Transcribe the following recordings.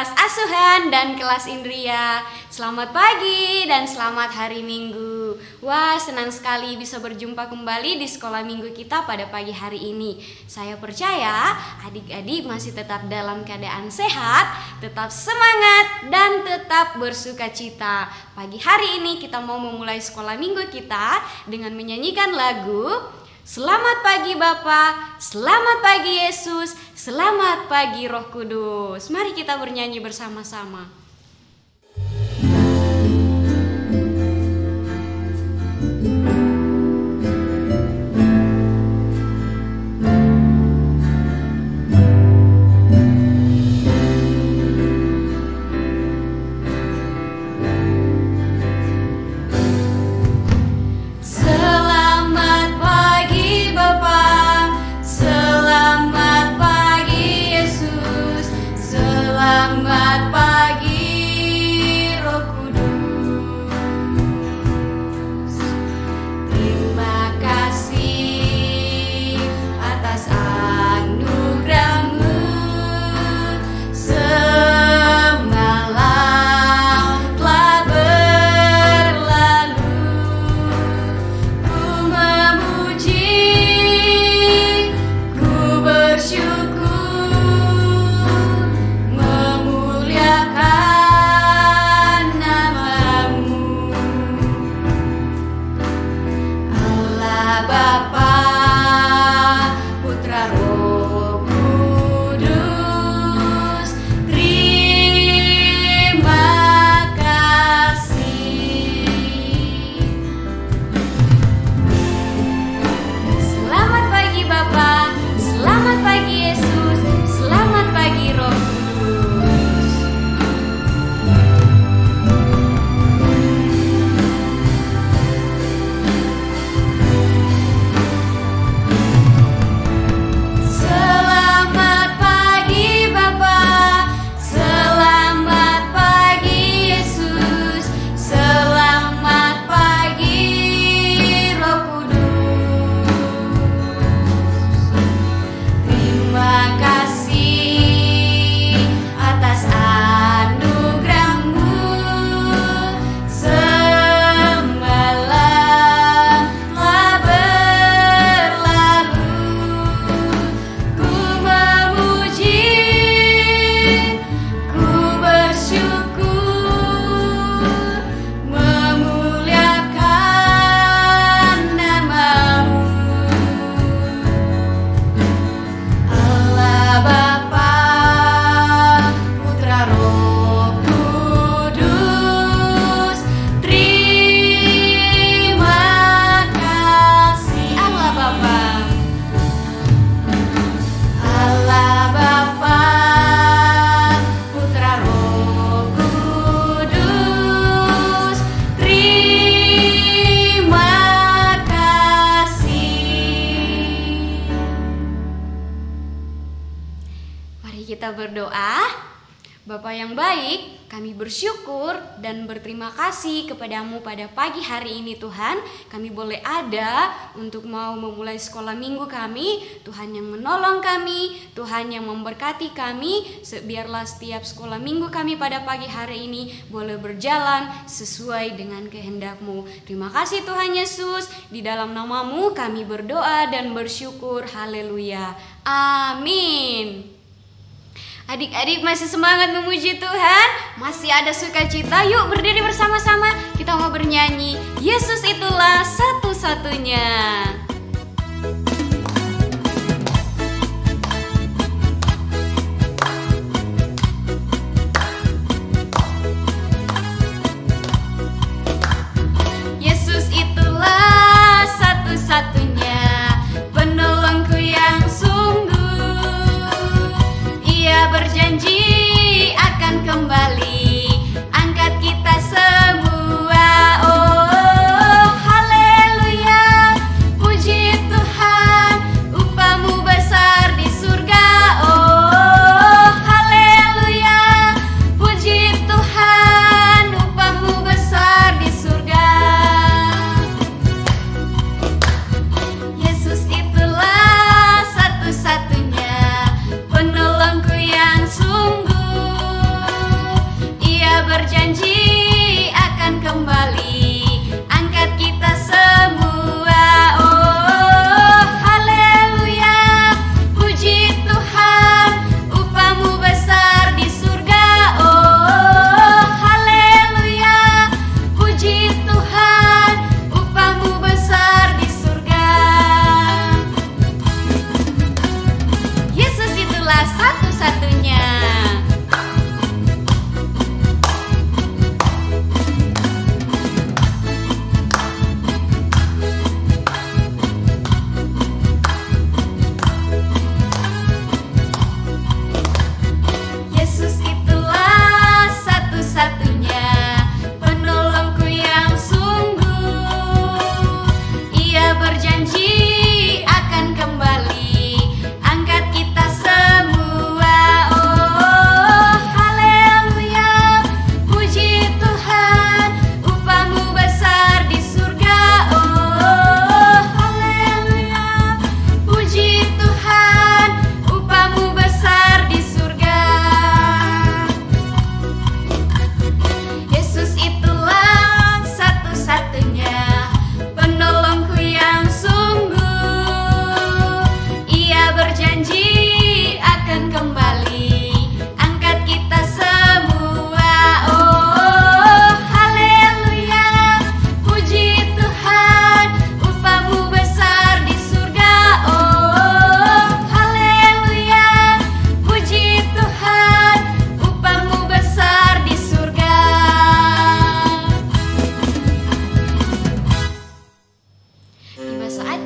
kelas asuhan dan kelas Indria. Selamat pagi dan selamat hari Minggu. Wah, senang sekali bisa berjumpa kembali di sekolah minggu kita pada pagi hari ini. Saya percaya adik-adik masih tetap dalam keadaan sehat, tetap semangat dan tetap bersukacita. Pagi hari ini kita mau memulai sekolah minggu kita dengan menyanyikan lagu Selamat pagi Bapa, selamat pagi Yesus, selamat pagi Roh Kudus. Mari kita bernyanyi bersama-sama. Kita berdoa. Bapa yang baik, kami bersyukur dan berterima kasih kepadamu pada pagi hari ini Tuhan. Kami boleh ada untuk mau memulai sekolah minggu kami. Tuhan yang menolong kami, Tuhan yang memberkati kami. Biarlah setiap sekolah minggu kami pada pagi hari ini boleh berjalan sesuai dengan kehendak-Mu. Terima kasih Tuhan Yesus. Di dalam nama-Mu kami berdoa dan bersyukur. Haleluya. Amin. Adik-adik masih semangat memuji Tuhan? Masih ada sukacita? Yuk berdiri bersama-sama. Kita mau bernyanyi Yesus itulah satu-satunya. Yesus itulah satu-satunya penolongku yang sungguh. Ia berjanji akan kembali angkat kita semua. Oh haleluya, puji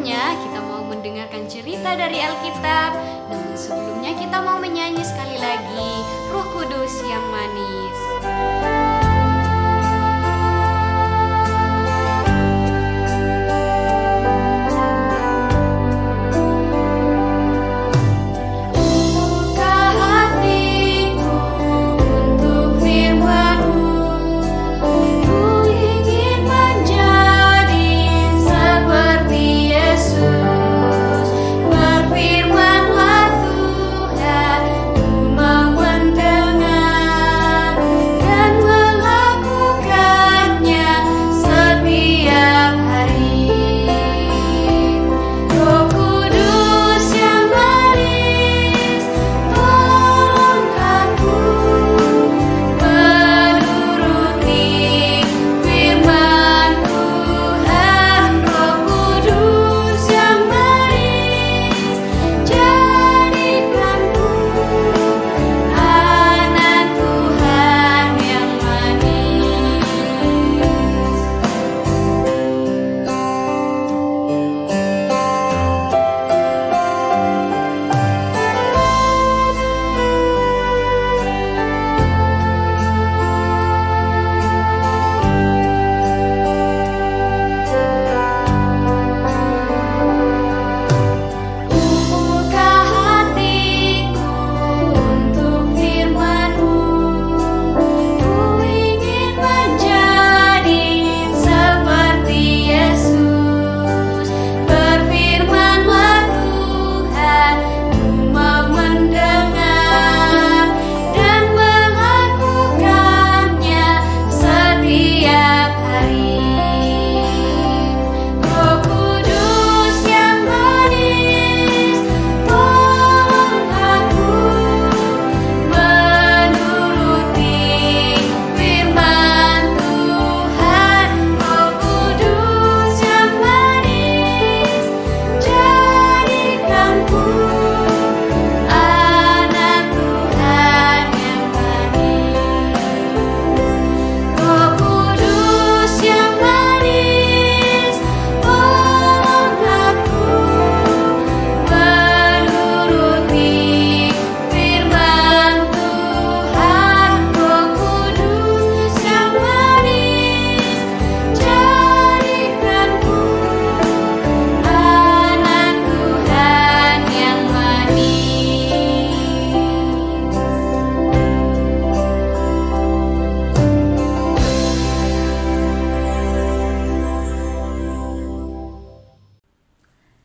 waktunya kita mau mendengarkan cerita dari Alkitab. Namun sebelumnya kita mau menyanyi sekali lagi Roh Kudus yang manis.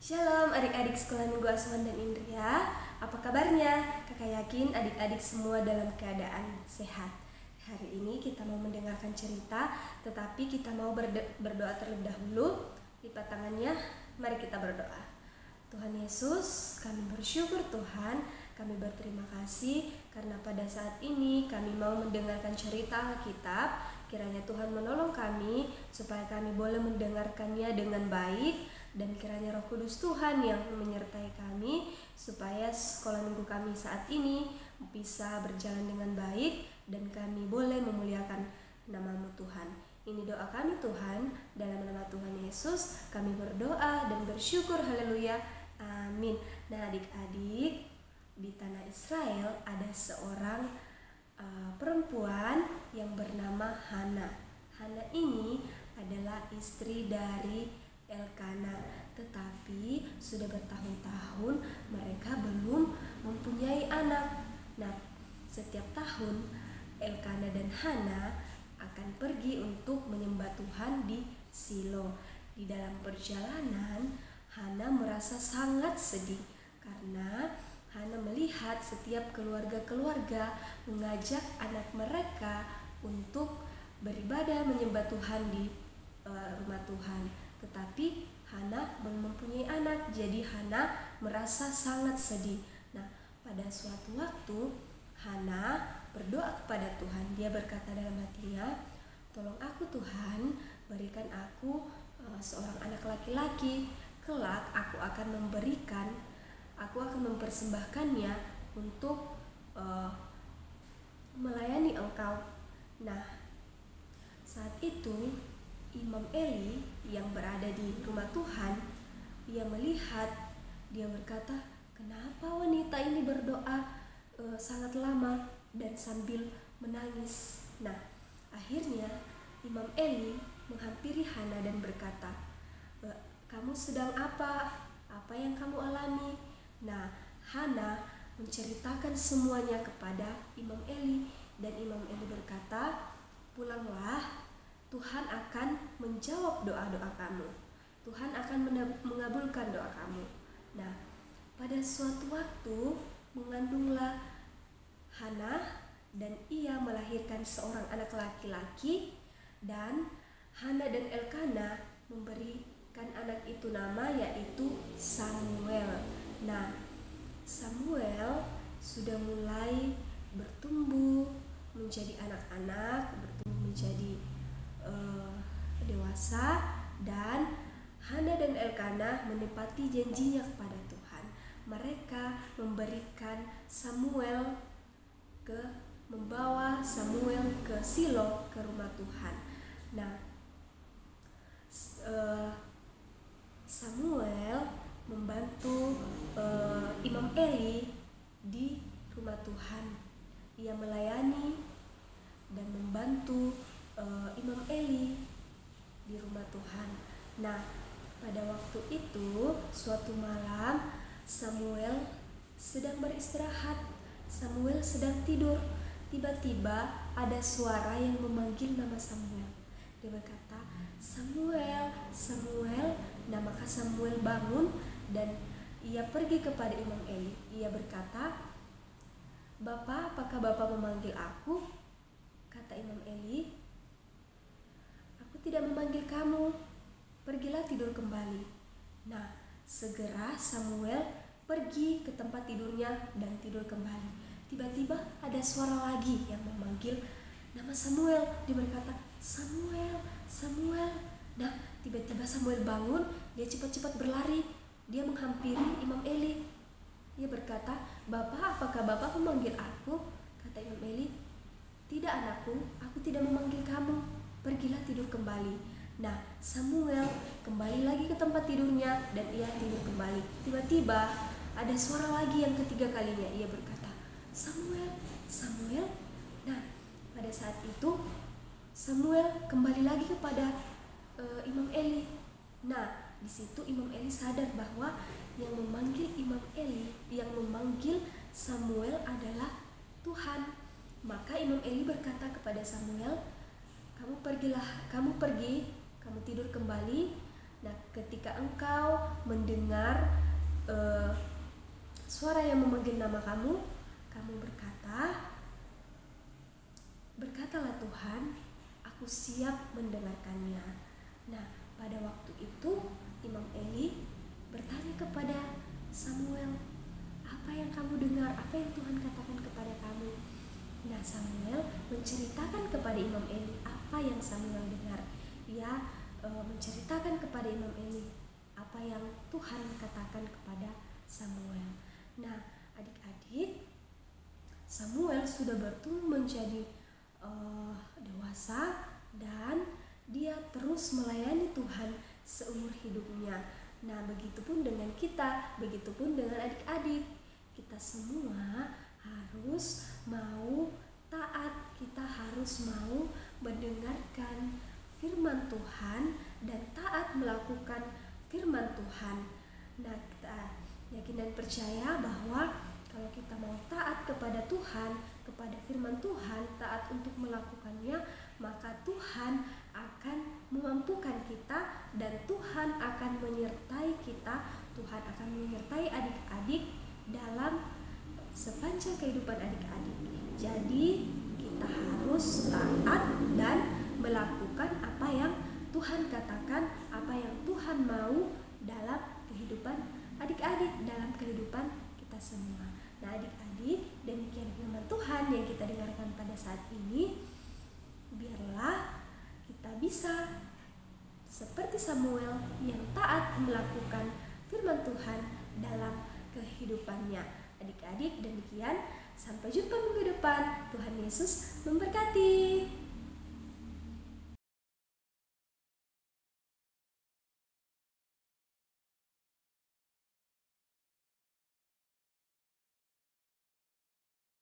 Shalom adik-adik sekolah Minggu Asuhan dan Indria. Apa kabarnya? Kakak yakin adik-adik semua dalam keadaan sehat. Hari ini kita mau mendengarkan cerita, tetapi kita mau berdoa terlebih dahulu. Lipat tangannya, mari kita berdoa. Tuhan Yesus, kami bersyukur Tuhan, kami berterima kasih karena pada saat ini kami mau mendengarkan cerita Alkitab. Kiranya Tuhan menolong kami supaya kami boleh mendengarkannya dengan baik. Dan kiranya Roh Kudus Tuhan yang menyertai kami supaya sekolah minggu kami saat ini bisa berjalan dengan baik dan kami boleh memuliakan nama-Mu Tuhan. Ini doa kami Tuhan, dalam nama Tuhan Yesus kami berdoa dan bersyukur, haleluya, amin. Nah adik-adik, di tanah Israel ada seorang perempuan yang bernama Hana. Hana ini adalah istri dari Elkana, tetapi sudah bertahun-tahun mereka belum mempunyai anak. Nah, setiap tahun Elkana dan Hana akan pergi untuk menyembah Tuhan di Silo. Di dalam perjalanan, Hana merasa sangat sedih karena Hana melihat setiap keluarga-keluarga mengajak anak mereka untuk beribadah menyembah Tuhan di rumah Tuhan. Tetapi Hana belum mempunyai anak, jadi Hana merasa sangat sedih. Nah, pada suatu waktu Hana berdoa kepada Tuhan. Dia berkata dalam hatinya, "Tolong aku Tuhan, berikan aku seorang anak laki-laki. Kelak aku akan mempersembahkannya untuk melayani Engkau." Nah, saat itu Imam Eli yang berada di rumah Tuhan ia melihat, dia berkata, "Kenapa wanita ini berdoa sangat lama dan sambil menangis?" Nah, akhirnya Imam Eli menghampiri Hana dan berkata, "Kamu sedang apa? Apa yang kamu alami?" Nah, Hana menceritakan semuanya kepada Imam Eli, dan Imam Eli berkata, "Pulanglah, Tuhan akan menjawab doa-doa kamu. Tuhan akan mengabulkan doa kamu." Nah, pada suatu waktu mengandunglah Hana dan ia melahirkan seorang anak laki-laki, dan Hana dan Elkana memberikan anak itu nama yaitu Samuel. Nah, Samuel sudah mulai bertumbuh menjadi anak-anak, bertumbuh menjadi dewasa, dan Hana dan Elkana menepati janjinya kepada Tuhan. Mereka membawa Samuel ke Silo, ke rumah Tuhan. Nah, Samuel membantu Imam Eli di rumah Tuhan. Ia melayani dan membantu Imam Eli di rumah Tuhan. Nah, pada waktu itu, suatu malam Samuel sedang beristirahat. Samuel sedang tidur. Tiba-tiba ada suara yang memanggil nama Samuel. Dia berkata, "Samuel, Samuel." Nah, maka Samuel bangun dan ia pergi kepada Imam Eli. Ia berkata, "Bapak, apakah Bapak memanggil aku?" Kata Imam Eli, "Aku tidak memanggil kamu. Pergilah tidur kembali." Nah, segera Samuel pergi ke tempat tidurnya dan tidur kembali. Tiba-tiba ada suara lagi yang memanggil nama Samuel. Dia berkata, "Samuel, Samuel." Nah, tiba-tiba Samuel bangun. Dia cepat-cepat berlari. Dia menghampiri Imam Eli. Ia berkata, "Bapak, apakah Bapak memanggil aku?" Kata Imam Eli, "Tidak, anakku, aku tidak memanggil kamu. Pergilah tidur kembali." Nah, Samuel kembali lagi ke tempat tidurnya dan ia tidur kembali. Tiba-tiba ada suara lagi yang ketiga kalinya. Ia berkata, "Samuel, Samuel." Nah, pada saat itu Samuel kembali lagi kepada Imam Eli. Nah, di situ Imam Eli sadar bahwa yang memanggil Samuel adalah Tuhan. Maka Imam Eli berkata kepada Samuel, kamu pergi, kamu tidur kembali. Nah, ketika engkau mendengar suara yang memanggil nama kamu, kamu berkatalah, "Tuhan, aku siap mendengarkannya." Nah, pada waktu itu Imam Eli bertanya kepada Samuel, "Apa yang kamu dengar? Apa yang Tuhan katakan kepada kamu?" Nah, Samuel menceritakan kepada Imam Eli apa yang Samuel dengar. Ia menceritakan kepada Imam Eli apa yang Tuhan katakan kepada Samuel. Nah, adik-adik, Samuel sudah bertumbuh menjadi dewasa dan dia terus melayani Tuhan seumur hidupnya. Nah, begitupun dengan kita, begitupun dengan adik-adik. Kita semua harus mau taat, kita harus mau mendengarkan firman Tuhan dan taat melakukan firman Tuhan. Nah, kita yakin dan percaya bahwa kalau kita mau taat kepada Tuhan, kepada firman Tuhan, taat untuk melakukannya, maka Tuhan akan memampukan kita dan Tuhan akan menyertai kita. Tuhan akan menyertai adik-adik dalam sepanjang kehidupan adik-adik. Jadi kita harus taat dan melakukan apa yang Tuhan katakan, apa yang Tuhan mau dalam kehidupan adik-adik, dalam kehidupan kita semua. Nah, adik-adik, demikian firman Tuhan yang kita dengarkan pada saat ini. Biarlah kita bisa seperti Samuel yang taat melakukan firman Tuhan dalam kehidupannya. Adik-adik, demikian. Sampai jumpa minggu depan. Tuhan Yesus memberkati.